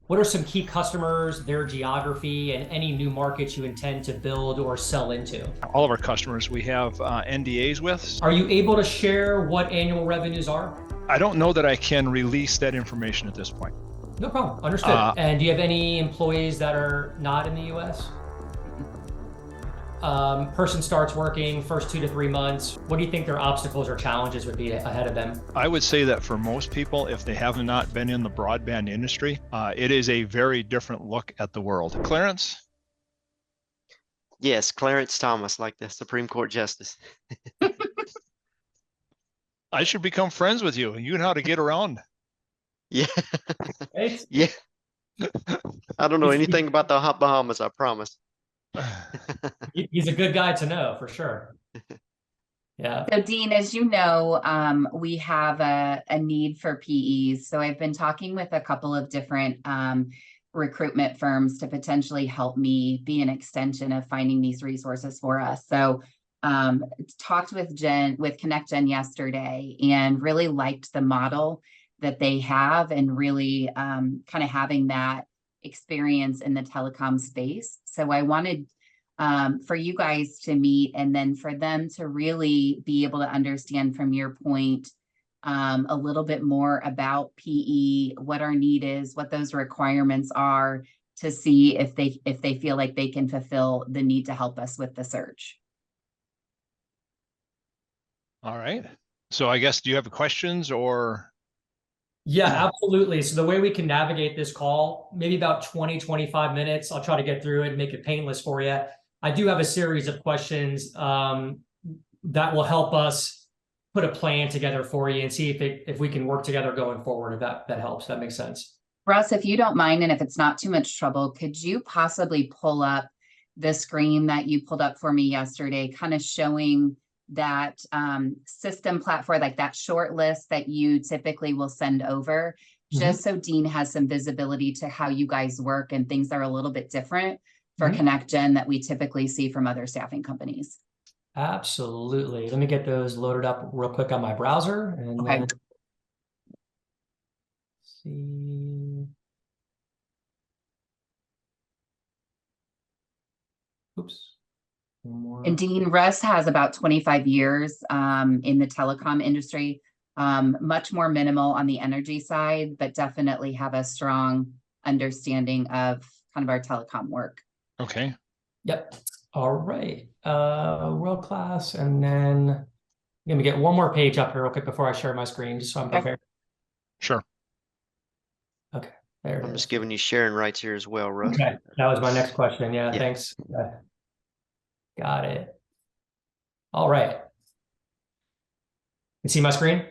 What are some key customers, their geography, and any new markets you intend to build or sell into? All of our customers we have NDAs with. Are you able to share what annual revenues are? I don't know that I can release that information at this point. No problem. Understood. Uh, And do you have any employees that are not in the US? Person starts working first 2 to 3 months. What do you think their obstacles or challenges would be ahead of them? I would say that for most people, if they have not been in the broadband industry, it is a very different look at the world. Clarence? Yes, Clarence Thomas, like the Supreme Court Justice. I should become friends with you. You know how to get around. Yeah. Right? Yeah. I don't know anything about the Bahamas, I promise. He's a good guy to know for sure. Yeah. So Dean, as you know, we have a need for PEs. So I've been talking with a couple of different recruitment firms to potentially help me be an extension of finding these resources for us. So talked with Connect Gen yesterday and really liked the model that they have and really kind of having that experience in the telecom space. So I wanted for you guys to meet and then for them to really be able to understand from your point a little bit more about PE, what our need is, what those requirements are, to see if they feel like they can fulfill the need to help us with the search. All right. So I guess, do you have questions or? Yeah, absolutely. So the way we can navigate this call, maybe about 20, 25 minutes. I'll try to get through it and make it painless for you. I do have a series of questions that will help us put a plan together for you and see if we can work together going forward, if that helps. That makes sense. Russ, if you don't mind, and if it's not too much trouble, could you possibly pull up the screen that you pulled up for me yesterday, kind of showing that system platform, like that short list that you typically will send over, just so Dean has some visibility to how you guys work and things that are a little bit different for Connect Gen that we typically see from other staffing companies. Absolutely. Let me get those loaded up real quick on my browser and then see. Oops. And Dean, Russ has about 25 years in the telecom industry, much more minimal on the energy side, but definitely have a strong understanding of kind of our telecom work. Okay. Yep. All right. World class. And then I'm going to get one more page up here real quick before I share my screen, just so I'm prepared. Sure. Okay. There it I'm is. just giving you sharing rights here as well, Russ. Okay. That was my next question. Yeah. Yeah. Thanks. Got it. All right. You see my screen?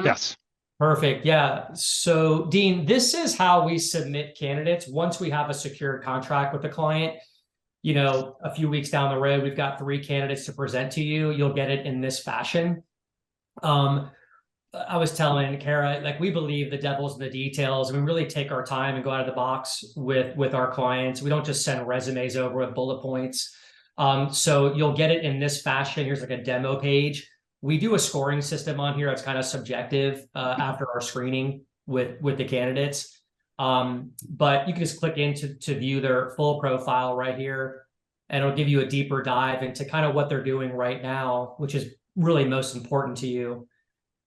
Yes. Perfect. Yeah. So Dean, this is how we submit candidates once we have a secured contract with the client. You know, a few weeks down the road, we've got 3 candidates to present to you. You'll get it in this fashion. I was telling Kara, like, we believe the devil's in the details, and we really take our time and go out of the box with our clients. We don't just send resumes over with bullet points. So you'll get it in this fashion. Here's like a demo page. We do a scoring system on here. It's kind of subjective after our screening with the candidates. But you can just click in to view their full profile right here, and it'll give you a deeper dive into kind of what they're doing right now, which is really most important to you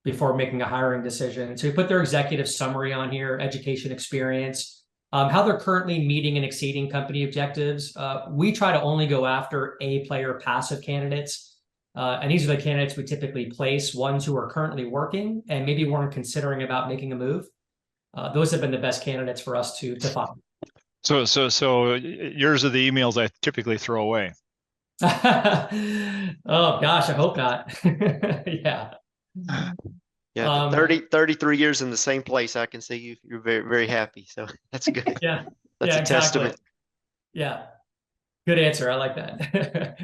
before making a hiring decision. So we put their executive summary on here, education experience, how they're currently meeting and exceeding company objectives. We try to only go after A-player passive candidates. And these are the candidates we typically place, ones who are currently working and maybe weren't considering about making a move. Those have been the best candidates for us to find. So yours are the emails I typically throw away. Oh gosh, I hope not. Yeah. Yeah, 33 years in the same place. I can see you're very, very happy. So that's good. Yeah. That's yeah, a testament. Yeah. Good answer. I like that.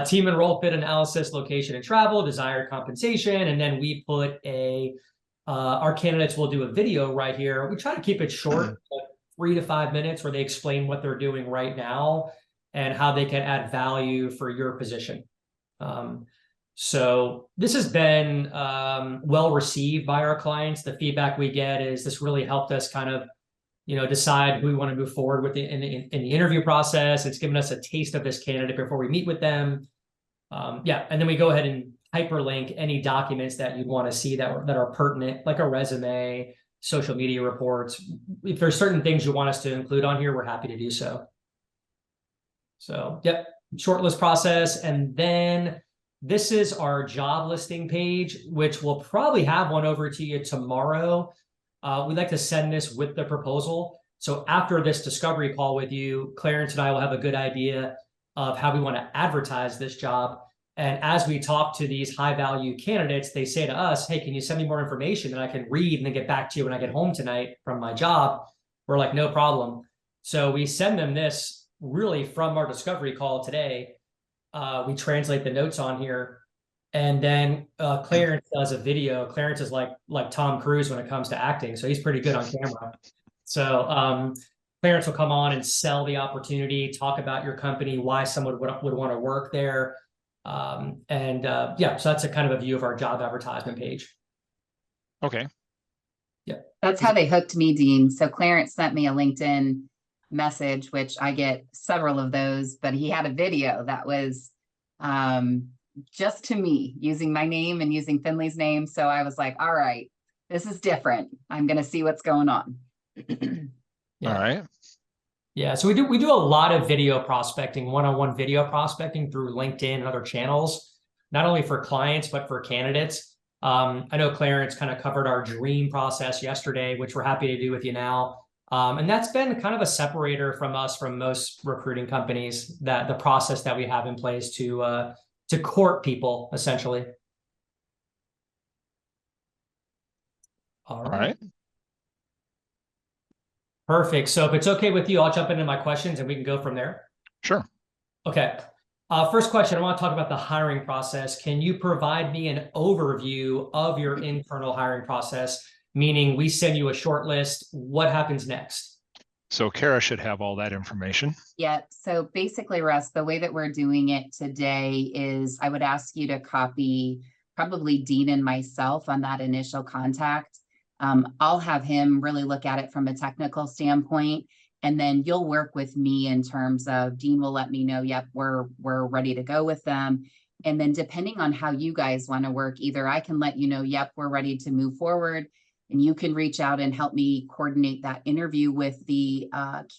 Team and role fit analysis, location and travel, desired compensation. And then we put our candidates will do a video right here. We try to keep it short, like 3 to 5 minutes, where they explain what they're doing right now and how they can add value for your position. So this has been well received by our clients. The feedback we get is this really helped us kind of decide who we want to move forward with in the interview process. It's given us a taste of this candidate before we meet with them. Yeah, and then we go ahead and hyperlink any documents that you'd want to see that are pertinent, like a resume, social media reports. If there's certain things you want us to include on here, we're happy to do so. So, yep, shortlist process. And then this is our job listing page, which we'll probably have one over to you tomorrow. We'd like to send this with the proposal. So after this discovery call with you, Clarence and I will have a good idea of how we want to advertise this job. And as we talk to these high value candidates, they say to us, hey, can you send me more information that I can read and then get back to you when I get home tonight from my job? We're like, no problem. So we send them this really from our discovery call today. We translate the notes on here. And then Clarence does a video. Clarence is like Tom Cruise when it comes to acting. So he's pretty good on camera. So Clarence will come on and sell the opportunity, talk about your company, why someone would want to work there. Yeah, so that's a kind of a view of our job advertisement page. Okay. Yeah. That's how they hooked me, Dean. So Clarence sent me a LinkedIn message, which I get several of those, but he had a video that was just to me, using my name and using Finley's name. So I was like, all right, this is different. I'm going to see what's going on. Yeah. All right. Yeah, so we do a lot of video prospecting, one-on-one video prospecting through LinkedIn and other channels, not only for clients, but for candidates. I know Clarence kind of covered our dream process yesterday, which we're happy to do with you now. And that's been kind of a separator from us, from most recruiting companies, that the process that we have in place to court people, essentially. All right. Perfect. So if it's okay with you, I'll jump into my questions and we can go from there. Sure. Okay. First question, I want to talk about the hiring process. Can you provide me an overview of your internal hiring process? Meaning we send you a short list. What happens next? So Kara should have all that information. Yeah. So basically, Russ, the way that we're doing it today is I would ask you to copy probably Dean and myself on that initial contact. I'll have him really look at it from a technical standpoint, and then you'll work with me in terms of Dean will let me know, yep, we're ready to go with them. And then depending on how you guys want to work, either I can let you know, yep, we're ready to move forward, and you can reach out and help me coordinate that interview with the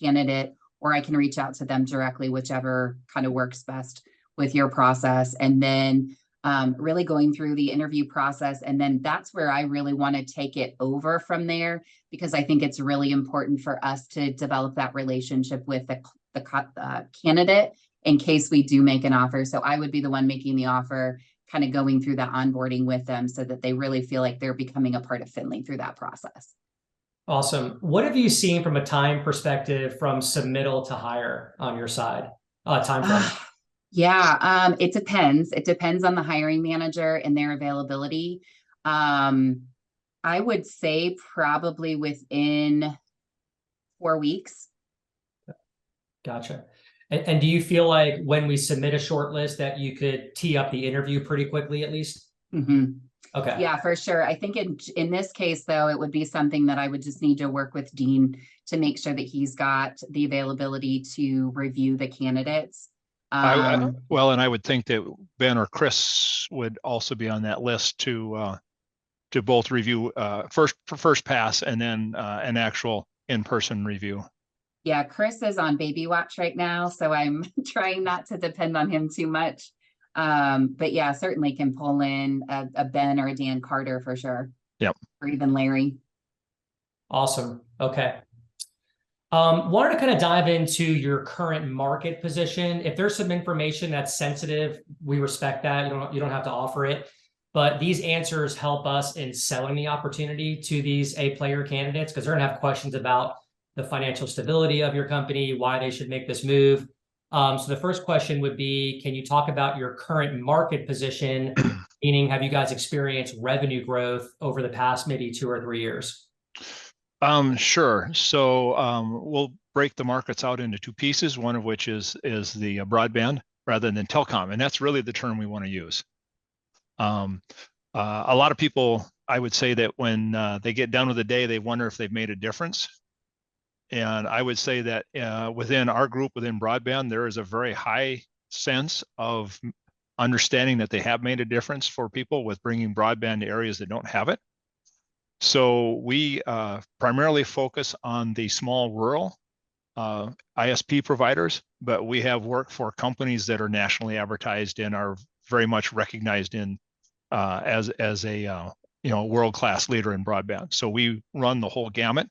candidate, or I can reach out to them directly, whichever kind of works best with your process. And then really going through the interview process. And then that's where I really want to take it over from there, because I think it's really important for us to develop that relationship with the candidate in case we do make an offer. So I would be the one making the offer, kind of going through the onboarding with them so that they really feel like they're becoming a part of Finley through that process. Awesome. What have you seen from a time perspective from submittal to hire on your side? Time frame. Yeah, it depends. It depends on the hiring manager and their availability. I would say probably within 4 weeks. Gotcha. And do you feel like when we submit a short list that you could tee up the interview pretty quickly at least? Mm-hmm. Okay. Yeah, for sure. I think in this case, though, it would be something that I would just need to work with Dean to make sure that he's got the availability to review the candidates. Well, and I would think that Ben or Chris would also be on that list to both review first pass and then an actual in-person review. Yeah, Chris is on baby watch right now, so I'm trying not to depend on him too much. But yeah, certainly can pull in a Ben or a Dan Carter for sure. Yep. Or even Larry. Awesome. Okay. Wanted to kind of dive into your current market position. If there's some information that's sensitive, we respect that. You don't have to offer it, but these answers help us in selling the opportunity to these A-player candidates, because they're gonna have questions about the financial stability of your company, why they should make this move. So the first question would be, can you talk about your current market position? Meaning, have you guys experienced revenue growth over the past maybe 2 or 3 years? Sure. So we'll break the markets out into 2 pieces, one of which is the broadband rather than telecom. And that's really the term we want to use. A lot of people, I would say that when they get done with the day, they wonder if they've made a difference. And I would say that within our group, within broadband, there is a very high sense of understanding that they have made a difference for people with bringing broadband to areas that don't have it. So we primarily focus on the small rural ISP providers, but we have worked for companies that are nationally advertised and are very much recognized in as a world-class leader in broadband. So we run the whole gamut.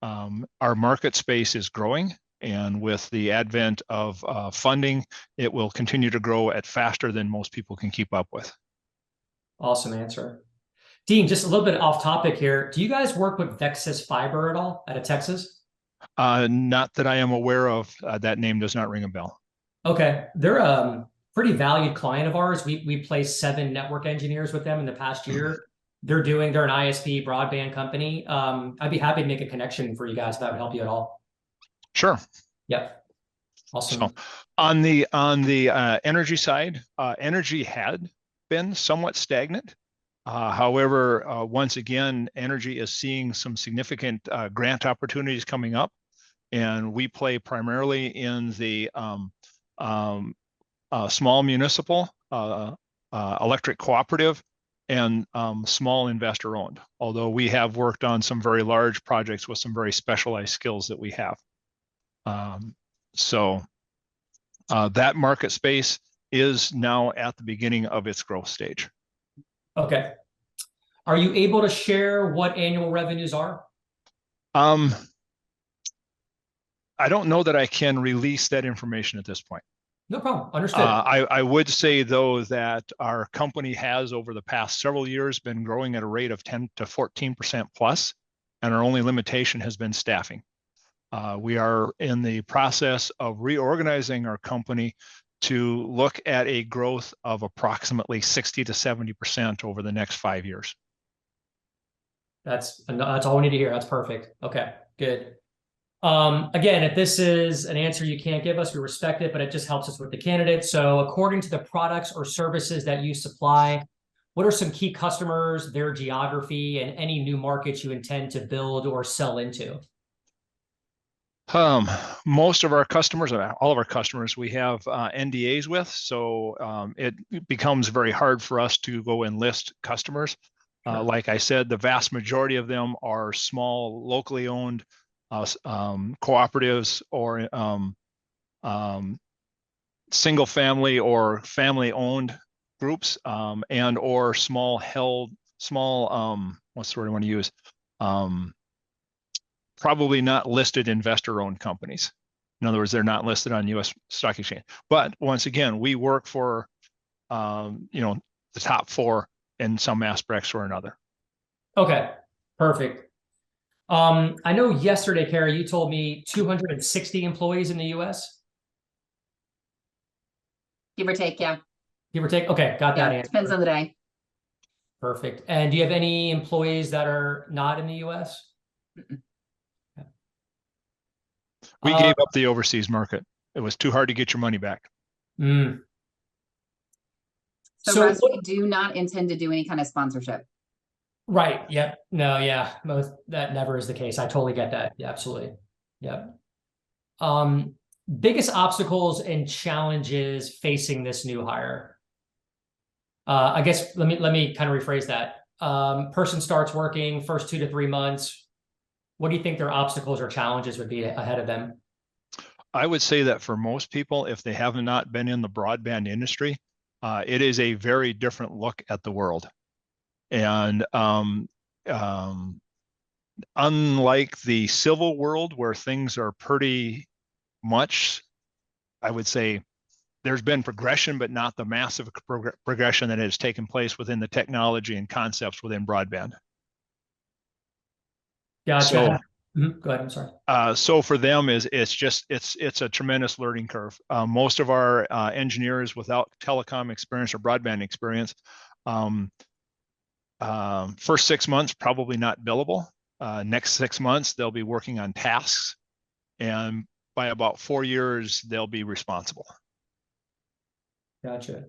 Our market space is growing, and with the advent of funding, it will continue to grow at faster than most people can keep up with. Awesome answer. Dean, just a little bit off topic here. Do you guys work with Vexus Fiber at all out of Texas? Not that I am aware of. That name does not ring a bell. Okay. They're a pretty valued client of ours. We placed 7 network engineers with them in the past year. They're an ISP broadband company. I'd be happy to make a connection for you guys if that would help you at all. Sure. Yep. Awesome. So on the energy side, energy had been somewhat stagnant. However, once again, energy is seeing some significant grant opportunities coming up, and we play primarily in the small municipal, electric cooperative, and small investor owned, although we have worked on some very large projects with some very specialized skills that we have. So that market space is now at the beginning of its growth stage. Okay. Are you able to share what annual revenues are? I don't know that I can release that information at this point. No problem. Understood. I would say, though, that our company has, over the past several years, been growing at a rate of 10 to 14% plus, and our only limitation has been staffing. We are in the process of reorganizing our company to look at a growth of approximately 60 to 70% over the next 5 years. That's all we need to hear. That's perfect. Okay, good. Again, if this is an answer you can't give us, we respect it, but it just helps us with the candidate. So according to the products or services that you supply, what are some key customers, their geography, and any new markets you intend to build or sell into? Most of our customers, all of our customers, we have NDAs with, so it becomes very hard for us to go and list customers. Sure. Like I said, the vast majority of them are small, locally owned cooperatives or single family or family owned groups, and or small, what's the word I want to use? Probably not listed investor owned companies. In other words, they're not listed on US stock exchange. But once again, we work for the top 4 in some aspects or another. Okay, perfect. I know yesterday, Carrie, you told me 260 employees in the US. Give or take, yeah. Give or take. Okay, got that answer. Depends on the day. Perfect. And do you have any employees that are not in the US? We gave up the overseas market. It was too hard to get your money back. So Russ, we do not intend to do any kind of sponsorship. Right. Yep. No, yeah. That never is the case. I totally get that. Yeah, absolutely. Yep. Biggest obstacles and challenges facing this new hire. I guess let me kind of rephrase that. Person starts working first 2 to 3 months. What do you think their obstacles or challenges would be ahead of them? I would say that for most people, if they have not been in the broadband industry, it is a very different look at the world. And unlike the civil world where things are pretty much, I would say, there's been progression, but not the massive progression that has taken place within the technology and concepts within broadband. Gotcha. So, go ahead. I'm sorry. So for them, it's a tremendous learning curve. Most of our engineers without telecom experience or broadband experience, first 6 months probably not billable. Next 6 months they'll be working on tasks, and by about 4 years they'll be responsible. Gotcha.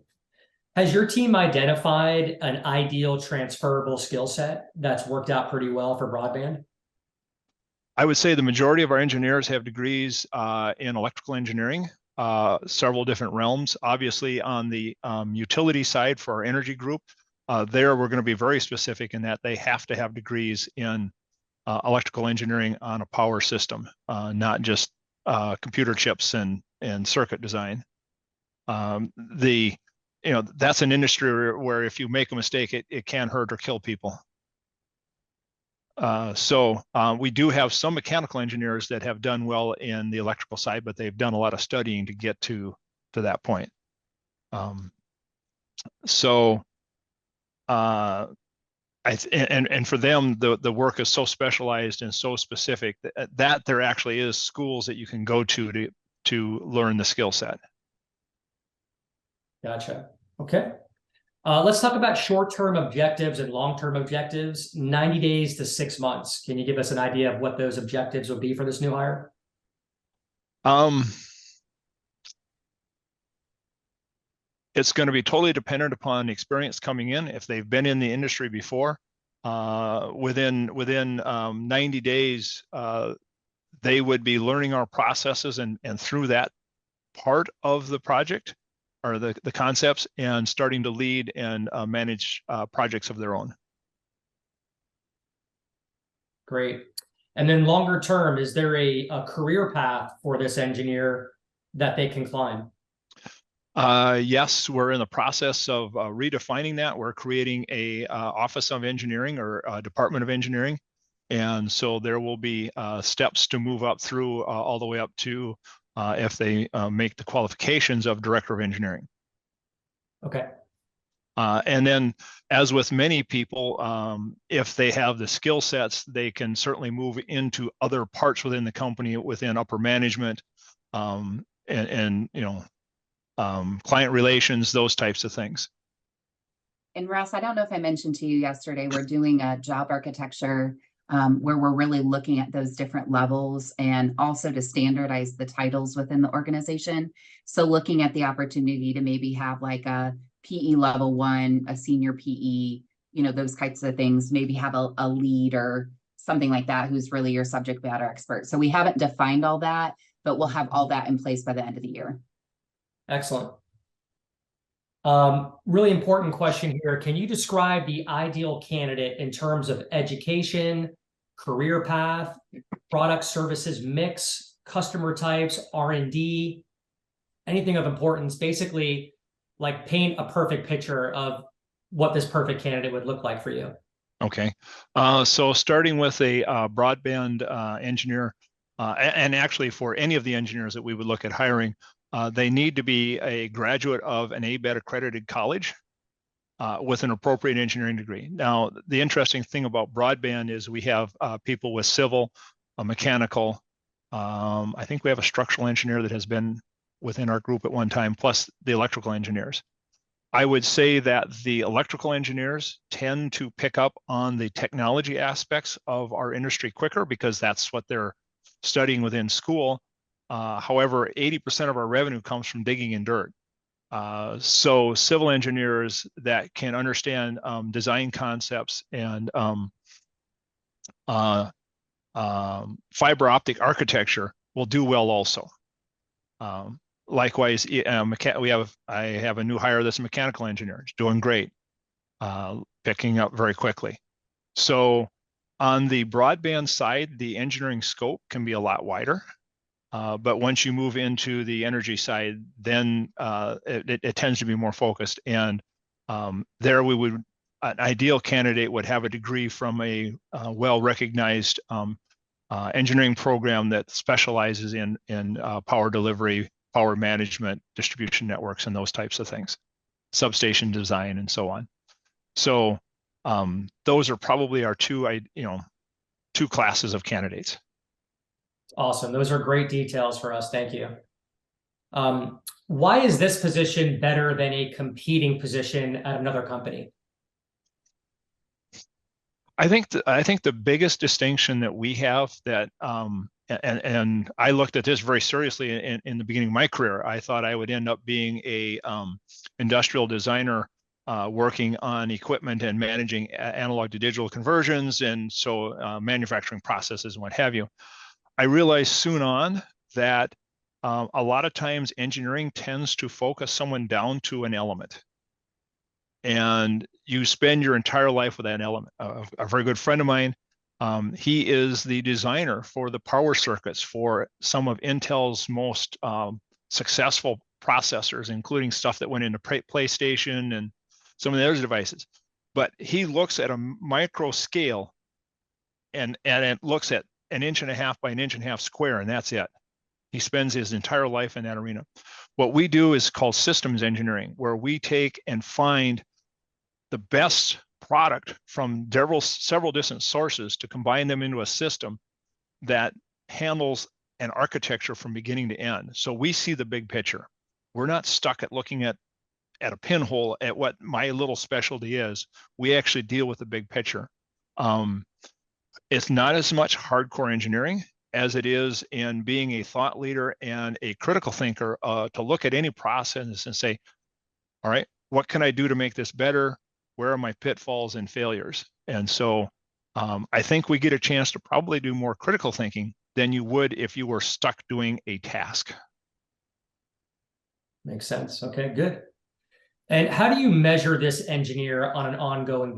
Has your team identified an ideal transferable skill set that's worked out pretty well for broadband? I would say the majority of our engineers have degrees in electrical engineering, several different realms. Obviously, on the utility side for our energy group, there we're going to be very specific in that they have to have degrees in electrical engineering on a power system, not just computer chips and circuit design. That's an industry where if you make a mistake, it can hurt or kill people. So we do have some mechanical engineers that have done well in the electrical side, but they've done a lot of studying to get to that point. And for them, the work is so specialized and so specific that there actually is schools that you can go to learn the skill set. Gotcha. Okay. Let's talk about short-term objectives and long-term objectives, 90 days to 6 months. Can you give us an idea of what those objectives would be for this new hire? It's going to be totally dependent upon experience coming in. If they've been in the industry before, within 90 days, they would be learning our processes and through that part of the project or the concepts and starting to lead and manage projects of their own. Great. And then longer term, is there a career path for this engineer that they can climb? Yes, we're in the process of redefining that. We're creating a Office of Engineering or Department of Engineering. And so there will be steps to move up through all the way up to if they make the qualifications of Director of Engineering. Okay. And then, as with many people, if they have the skill sets, they can certainly move into other parts within the company, within upper management, and client relations, those types of things. And Russ, I don't know if I mentioned to you yesterday, we're doing a job architecture where we're really looking at those different levels and also to standardize the titles within the organization. So looking at the opportunity to maybe have like a PE level 1, a senior PE, those types of things, maybe have a lead or something like that who's really your subject matter expert. So we haven't defined all that, but we'll have all that in place by the end of the year. Excellent. Really important question here. Can you describe the ideal candidate in terms of education, career path, product services mix, customer types, R&D, anything of importance? Basically, like paint a perfect picture of what this perfect candidate would look like for you. Okay. So starting with a broadband engineer, and actually for any of the engineers that we would look at hiring, they need to be a graduate of an ABET accredited college with an appropriate engineering degree. Now, the interesting thing about broadband is we have people with civil, mechanical. I think we have a structural engineer that has been within our group at one time, plus the electrical engineers. I would say that the electrical engineers tend to pick up on the technology aspects of our industry quicker because that's what they're studying within school. However, 80% of our revenue comes from digging in dirt. So civil engineers that can understand design concepts and fiber optic architecture will do well also. Likewise, I have a new hire that's a mechanical engineer. He's doing great, picking up very quickly. So on the broadband side, the engineering scope can be a lot wider. But once you move into the energy side, then it tends to be more focused. And there an ideal candidate would have a degree from a well-recognized engineering program that specializes in power delivery, power management, distribution networks, and those types of things, substation design, and so on. So those are probably our two classes of candidates. Awesome. Those are great details for us. Thank you. Why is this position better than a competing position at another company? I think the biggest distinction that we have that, and I looked at this very seriously in the beginning of my career. I thought I would end up being a industrial designer working on equipment and managing analog to digital conversions, and so manufacturing processes and what have you. I realized soon on that a lot of times engineering tends to focus someone down to an element. And you spend your entire life with that element. A very good friend of mine, he is the designer for the power circuits for some of Intel's most successful processors, including stuff that went into PlayStation and some of the other devices. But he looks at a micro scale and it looks at 1.5 inches by 1.5 inches square, and that's it. He spends his entire life in that arena. What we do is called systems engineering, where we take and find the best product from several different sources to combine them into a system that handles an architecture from beginning to end. So we see the big picture. We're not stuck at looking at a pinhole at what my little specialty is. We actually deal with the big picture. It's not as much hardcore engineering as it is in being a thought leader and a critical thinker to look at any process and say, all right, what can I do to make this better? Where are my pitfalls and failures? And so I think we get a chance to probably do more critical thinking than you would if you were stuck doing a task. Makes sense. Okay, good. And how do you measure this engineer on an ongoing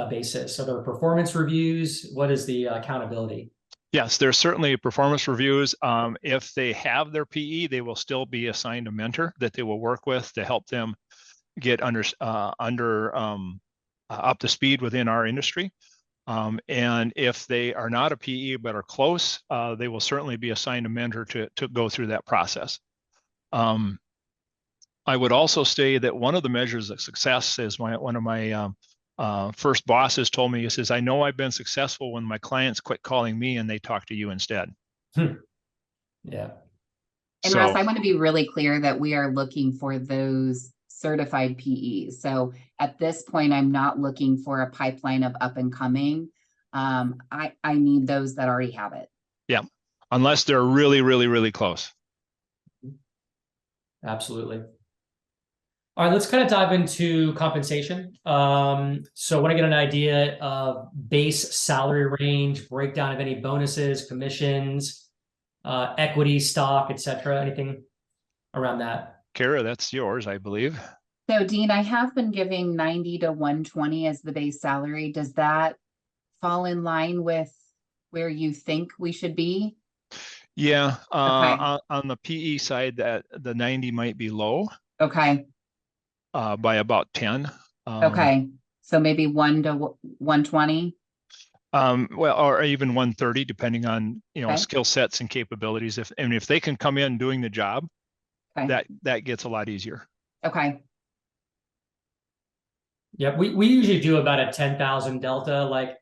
basis? Are there performance reviews? What is the accountability? Yes, there's certainly performance reviews. If they have their PE, they will still be assigned a mentor that they will work with to help them get up to speed within our industry. And if they are not a PE but are close, they will certainly be assigned a mentor to go through that process. I would also say that one of the measures of success is one of my first bosses told me, he says, I know I've been successful when my clients quit calling me and they talk to you instead. Yeah. And So, Russ, I want to be really clear that we are looking for those certified PEs. So at this point, I'm not looking for a pipeline of up and coming. I need those that already have it. Yeah, unless they're really, really, really close. Absolutely. All right, let's kind of dive into compensation. So I want to get an idea of base salary range, breakdown of any bonuses, commissions, equity, stock, etc. Anything around that? Kara, that's yours, I believe. So Dean, I have been giving 90 to 120 as the base salary. Does that fall in line with where you think we should be? Yeah, Okay. on the PE side, that the 90 might be low. Okay. By about 10. Okay. So maybe 1 to 120. Well, or even 130, depending on Okay. skill sets and capabilities. If they can come in doing the job, Okay. that gets a lot easier. Okay. Yeah, we usually do about a 10,000 delta. Like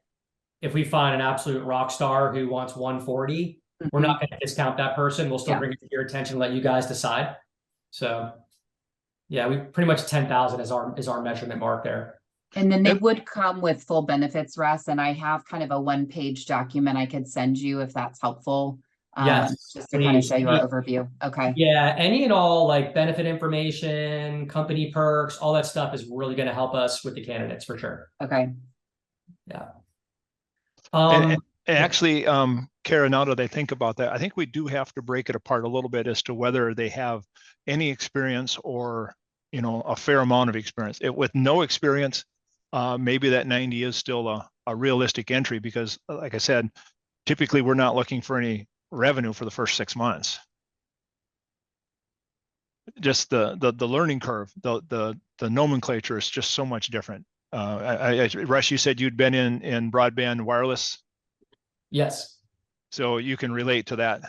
if we find an absolute rock star who wants 140, we're not going to discount that person. We'll still bring it to your attention, let you guys decide. So yeah, we pretty much 10,000 is our measurement mark there. And then they would come with full benefits, Russ, and I have kind of a 1-page document I could send you if that's helpful. Yes, just to kind of show you our overview. Okay. Yeah, any and all like benefit information, company perks, all that stuff is really going to help us with the candidates for sure. Okay. Yeah. And actually, Kara, now that I think about that, I think we do have to break it apart a little bit as to whether they have any experience or a fair amount of experience. With no experience, maybe that 90 is still a realistic entry because, like I said, typically we're not looking for any revenue for the first 6 months. Just the learning curve, the nomenclature is just so much different. Russ, you said you'd been in broadband wireless. Yes. So you can relate to that.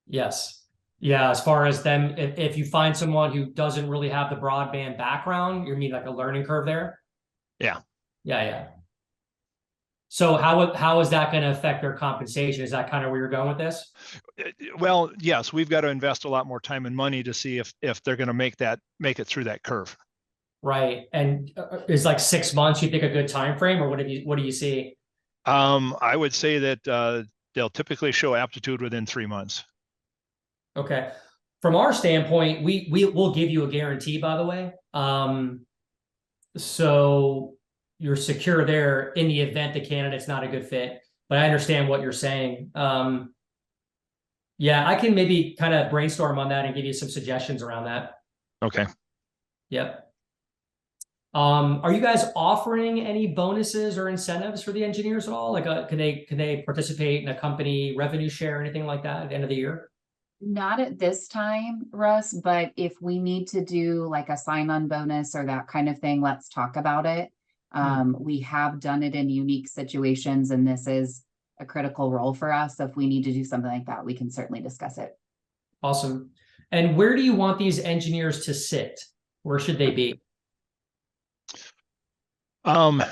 Yes. Yeah, as far as them, if you find someone who doesn't really have the broadband background, you mean like a learning curve there? Yeah. Yeah. So how is that going to affect their compensation? Is that kind of where you're going with this? Well, yes, we've got to invest a lot more time and money to see if they're going to make it through that curve. Right. And is like 6 months, you think, a good time frame, or what do you see? I would say that they'll typically show aptitude within 3 months. Okay. From our standpoint, we'll give you a guarantee, by the way. So you're secure there in the event the candidate's not a good fit. But I understand what you're saying. Yeah, I can maybe kind of brainstorm on that and give you some suggestions around that. Okay. Yep. Are you guys offering any bonuses or incentives for the engineers at all? Like, can they participate in a company revenue share or anything like that at the end of the year? Not at this time, Russ, but if we need to do like a sign-on bonus or that kind of thing, let's talk about it. We have done it in unique situations, and this is a critical role for us. So if we need to do something like that, we can certainly discuss it. Awesome. And where do you want these engineers to sit? Where should they be? I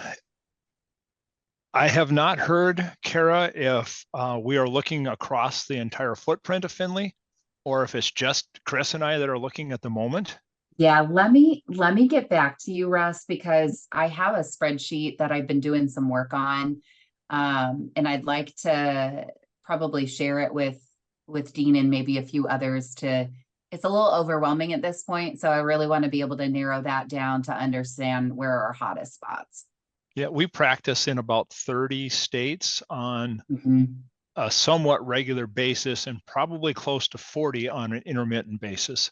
have not heard, Kara, if we are looking across the entire footprint of Findlay, or if it's just Chris and I that are looking at the moment. Yeah, let me get back to you, Russ, because I have a spreadsheet that I've been doing some work on. And I'd like to probably share it with Dean and maybe a few others it's a little overwhelming at this point. So I really want to be able to narrow that down to understand where are our hottest spots. Yeah, we practice in about 30 states on a somewhat regular basis, and probably close to 40 on an intermittent basis.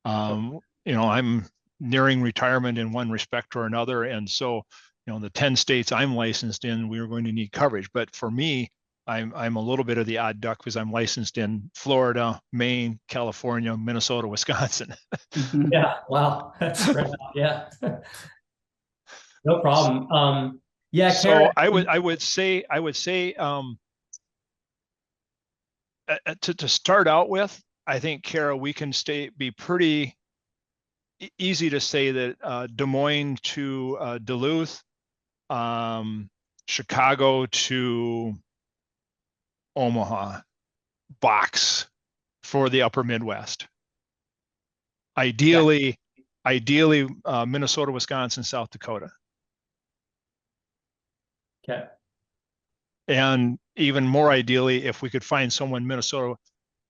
You know, I'm nearing retirement in one respect or another. And so, you know, the 10 states I'm licensed in, we are going to need coverage. But for me, I'm a little bit of the odd duck because I'm licensed in Florida, Maine, California, Minnesota, Wisconsin. Yeah, wow, that's spread out. Yeah, no problem. Yeah, so Karen, I would say to start out with, I think, Kara, we can be pretty easy to say that Des Moines to Duluth, Chicago to Omaha box for the upper Midwest. Ideally, Minnesota, Wisconsin, South Dakota. okay. And even more ideally, if we could find someone Minnesota,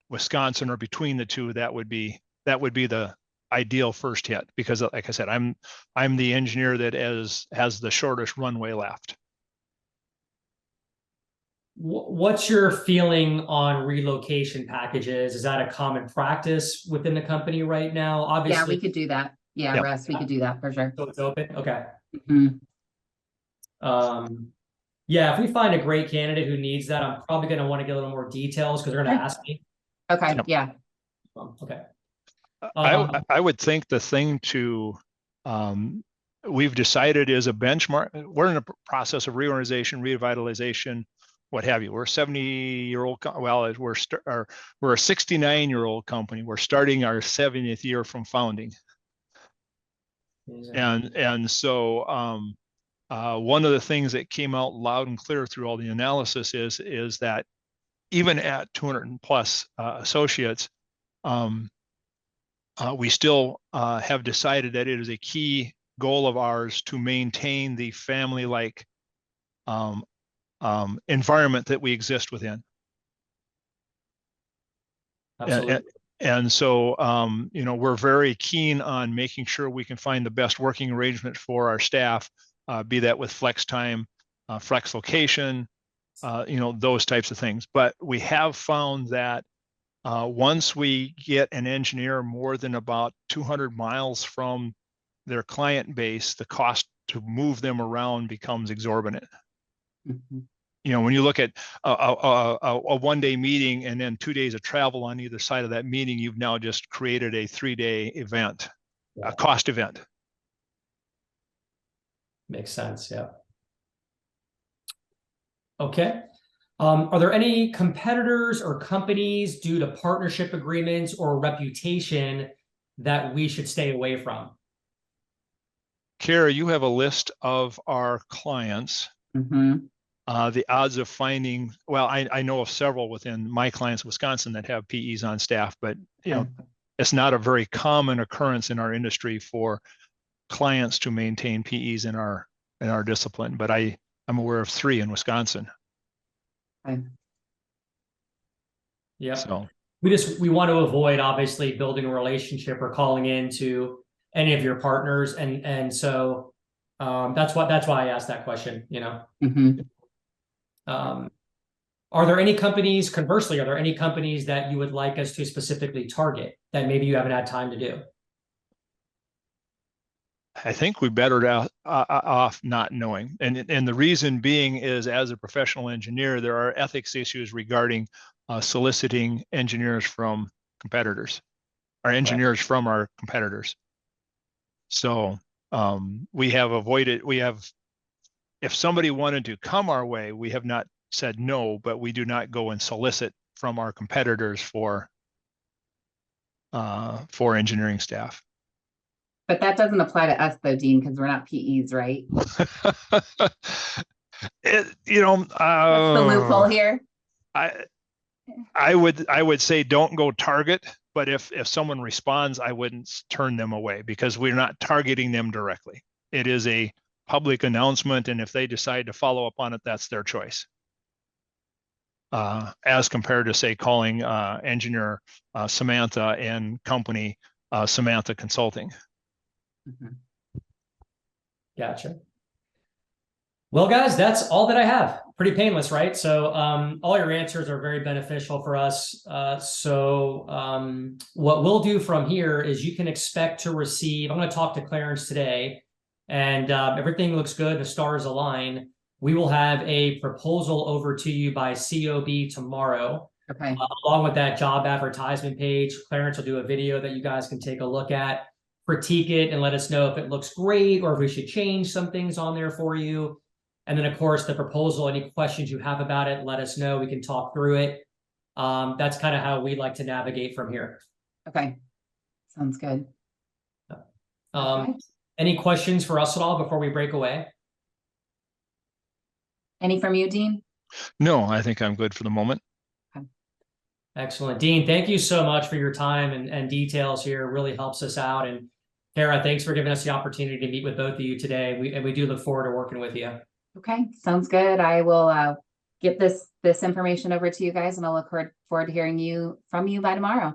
Wisconsin, or between the two, that would be the ideal first hit, because like I said, I'm the engineer that has the shortest runway left. What's your feeling on relocation packages? Is that a common practice within the company right now? Obviously, yeah, we could do that. Yeah, Yep. Russ, we could do that for sure. So it's open. Okay. Mm-hmm. Yeah, if we find a great candidate who needs that, I'm probably going to want to get a little more details because they're going to ask me. Okay. Yep. Yeah. Okay. I would think the thing to we've decided is a benchmark. We're in a process of reorganization, revitalization, what have you. We're a 70-year-old. Well, we're a 69-year-old company. We're starting our 70th year from founding. And so one of the things that came out loud and clear through all the analysis is that even at 200 plus associates, we still have decided that it is a key goal of ours to maintain the family-like environment that we exist within. Absolutely. And so, you know, we're very keen on making sure we can find the best working arrangement for our staff, be that with flex time, flex location, you know, those types of things. But we have found that once we get an engineer more than about 200 miles from their client base, the cost to move them around becomes exorbitant. Mm-hmm. You know, when you look at a one-day meeting and then 2 days of travel on either side of that meeting, you've now just created a 3-day event, a cost event. Makes sense. Yeah. Okay. Are there any competitors or companies due to partnership agreements or reputation that we should stay away from? Kara, you have a list of our clients. Mm-hmm. The odds of finding, well, I know of several within my clients in Wisconsin that have PEs on staff, but you know, it's not a very common occurrence in our industry for clients to maintain PEs in our discipline. But I'm aware of 3 in Wisconsin. Okay. Yeah. So we want to avoid obviously building a relationship or calling into any of your partners, and so That's why I asked that question, you know. Mhm. Are there any companies, conversely, are there any companies that you would like us to specifically target that maybe you haven't had time to do? I think we better off not knowing. And the reason being is, as a professional engineer, there are ethics issues regarding soliciting engineers from competitors, or engineers from our competitors. So we have avoided, if somebody wanted to come our way, we have not said no, but we do not go and solicit from our competitors for engineering staff. But that doesn't apply to us though, Dean, because we're not PEs, right? You know, What's the loophole here? I would say don't go target, but if someone responds, I wouldn't turn them away, because we're not targeting them directly. It is a public announcement, and if they decide to follow up on it, that's their choice. As compared to, say, calling engineer Samantha and company Samantha Consulting. Gotcha. Well, guys, that's all that I have. Pretty painless, right? So all your answers are very beneficial for us. What we'll do from here is you can expect to receive, I'm going to talk to Clarence today, and everything looks good, the stars align. We will have a proposal over to you by COB tomorrow. Okay. Along with that job advertisement page. Clarence will do a video that you guys can take a look at, critique it, and let us know if it looks great or if we should change some things on there for you. And then, of course, the proposal, any questions you have about it, let us know. We can talk through it. That's kind of how we like to navigate from here. Okay. Sounds good. Any questions for us at all before we break away? Any from you, Dean? No, I think I'm good for the moment. Okay. Excellent. Dean, thank you so much for your time and details here. It really helps us out. And Kara, thanks for giving us the opportunity to meet with both of you today. We do look forward to working with you. Okay, sounds good. I will get this information over to you guys, and I'll look forward to hearing from you by tomorrow.